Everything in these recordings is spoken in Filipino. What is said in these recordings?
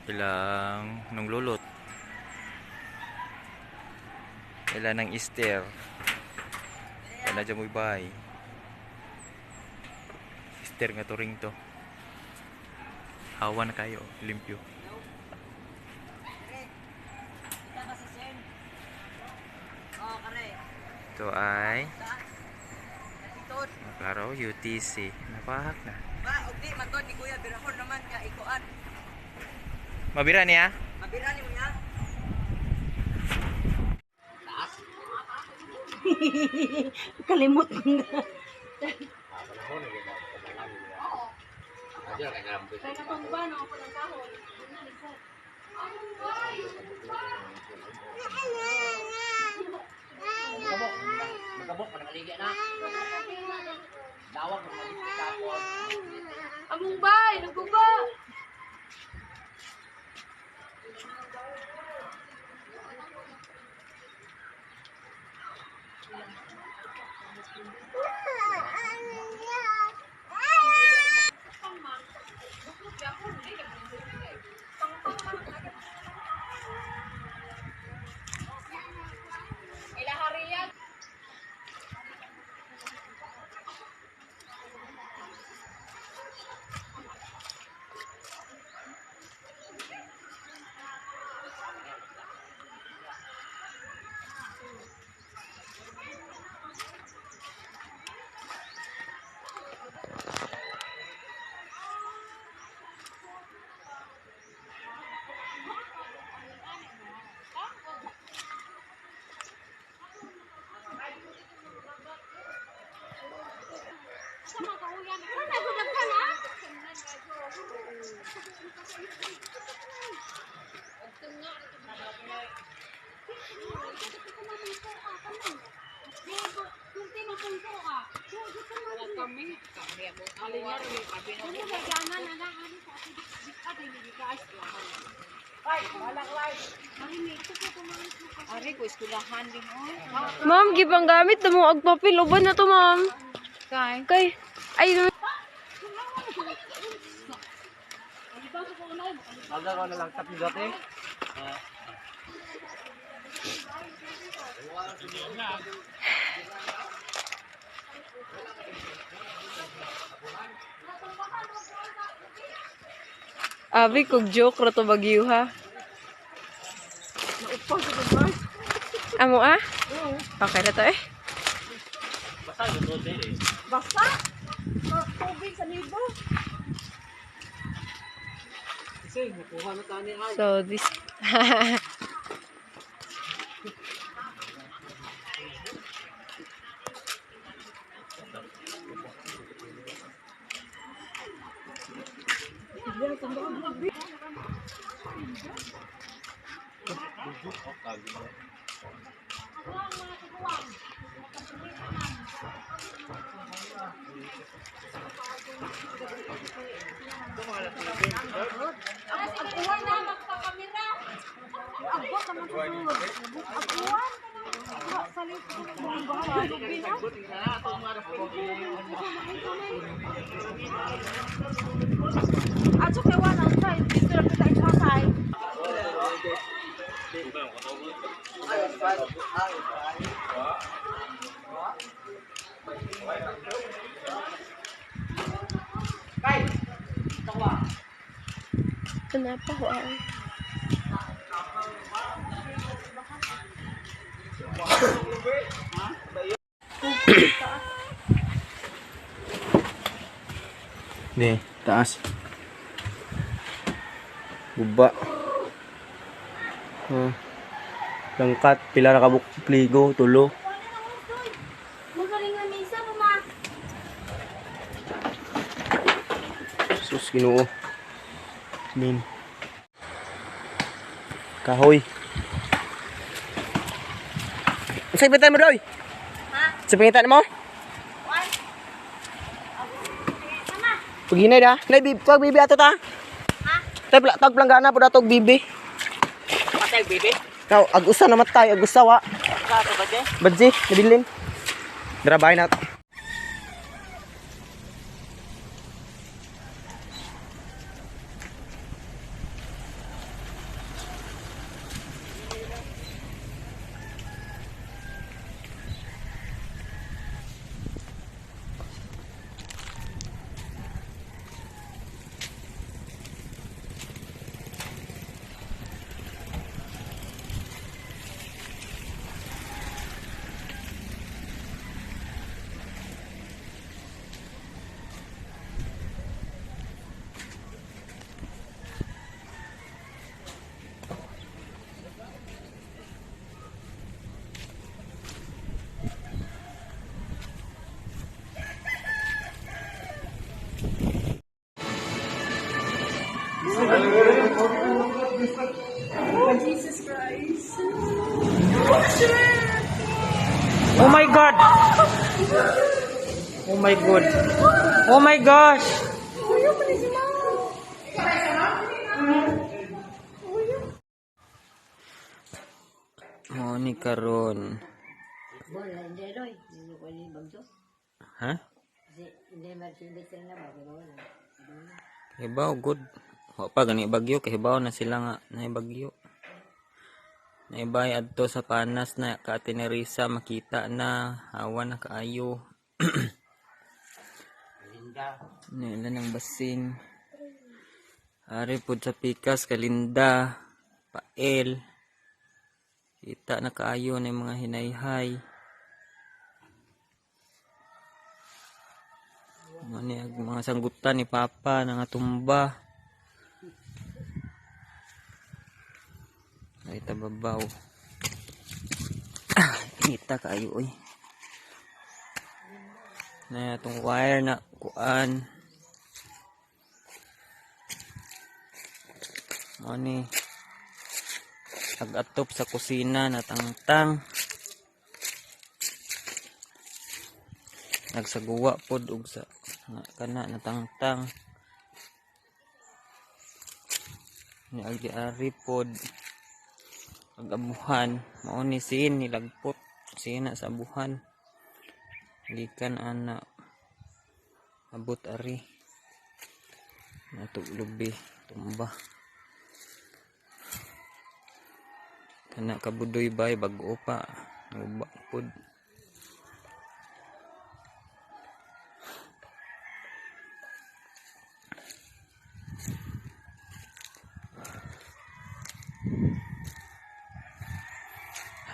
Ilang nung lulot. Ilan ng Easter. Wala dyan mo bahay. Easter nga to ring to. Hawa na kayo. Limpyo. Ito ay klaro UTC. Napahak na. Ba, ugdi maton ni Kuya birahon naman ka ikuan. Mabira niya? Mabira ni mo niya. Taas. Kalimot ko na. Magkabok, manakaligya na. Dawag, magkabok. Among bay, nagkuba. Ari ko iskulahan din oy. Ma'am, gibang gamit na mo agpapil. Uban na to, ma'am. Kay. Ay, Magda ko na lang sa pilote. abi kog joke ra to bagyo ha. Amo ah? Okay na to eh. Basta yung doon eh. Basta. Tubig sa libo. Kasi, nakuha na tani ay. So this Apuan na magpakamera. Abot naman sa sulod. Apuan. Sa libo ng bahay. Ato kay wala ang side. Dito lang kita isasay. kenapa ho? Nih, taas. Guba. Langkat, pila ra kabuk pligo, tulo. Magaling nga misa mo ma. Sus Ginoo. Min. Kahoy. Sa pingitan mo doy? Ha? Sa pingitan mo? Why? Paginay da. Nay tawag bibi ato ta. Ha? Tag planggana pud atog bibi. Patay, baby. Kaw agusa na matay, agusa wa. Kato ba dyan? Badji, nabilin. Drabay na. my god. Oh my gosh. Oh ni karon. Ha? Hibaw good. Wa pa gani bagyo kahibaw na sila nga na bagyo. Naibay adto sa panas na ka Tenerisa makita na hawan na kaayo. Nila ng basing. Ari pud sa pikas kalinda, pael. Kita na kaayo na mga hinayhay. Mga sanggutan ni Papa na nga tumba. Ay tababaw. Kita kaayo oy. Na itong wire na kuan. Ani ag-atop sa kusina na tangtang. Nagsagawa pod og sa kana na tangtang. Ni agi-ari pod ag-abuhan mao ni sin nilagpot sina sa abuhan. Likan ana abot ari nato lubi tumba kana kabudoy bay bag-o pa uba pod.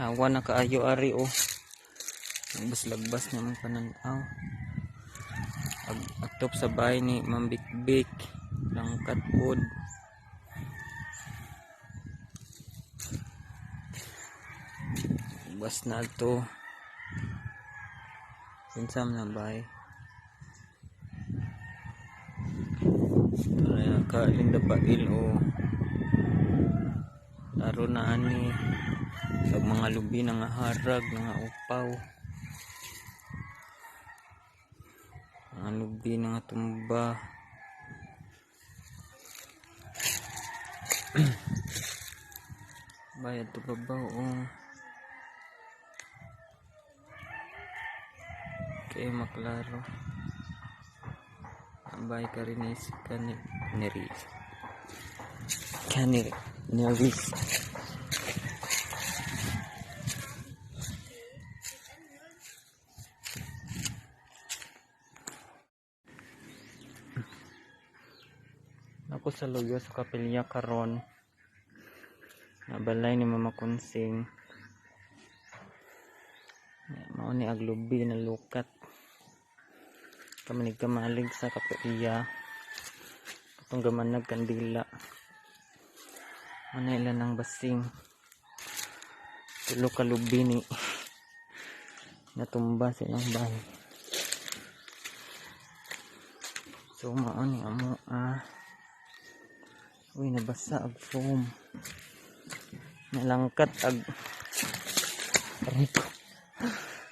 Hawa na kaayo ari o. Lagbas na mong pananaw. Atop sa bahay ni Mambikbik. Langkat pod. Lagbas na ito. Sinsam na bahay. Kaya ka linda pail o. Laro na ani. Sa mga lubi na nga harag, nga upaw. Mga lubi na nga tumba. Bayad to babaw o. Kaya maklaro. Ambay ka rin is kaniris. Kaniris. Ako sa luyo sa kapilya karon nabalay ni Mama Kunsing mao ni aglubi na lukat kamanig kamalig sa kapilya atong gamanag kandila ano ilan ng basing tulo ka lubi ni natumba sa ilang bahay so mao ni amo uy, nabasa ag foam. Nalangkat ag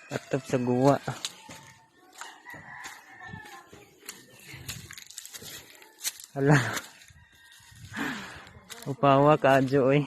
atop sa guwa. Hala. Upawa ka adyo oy.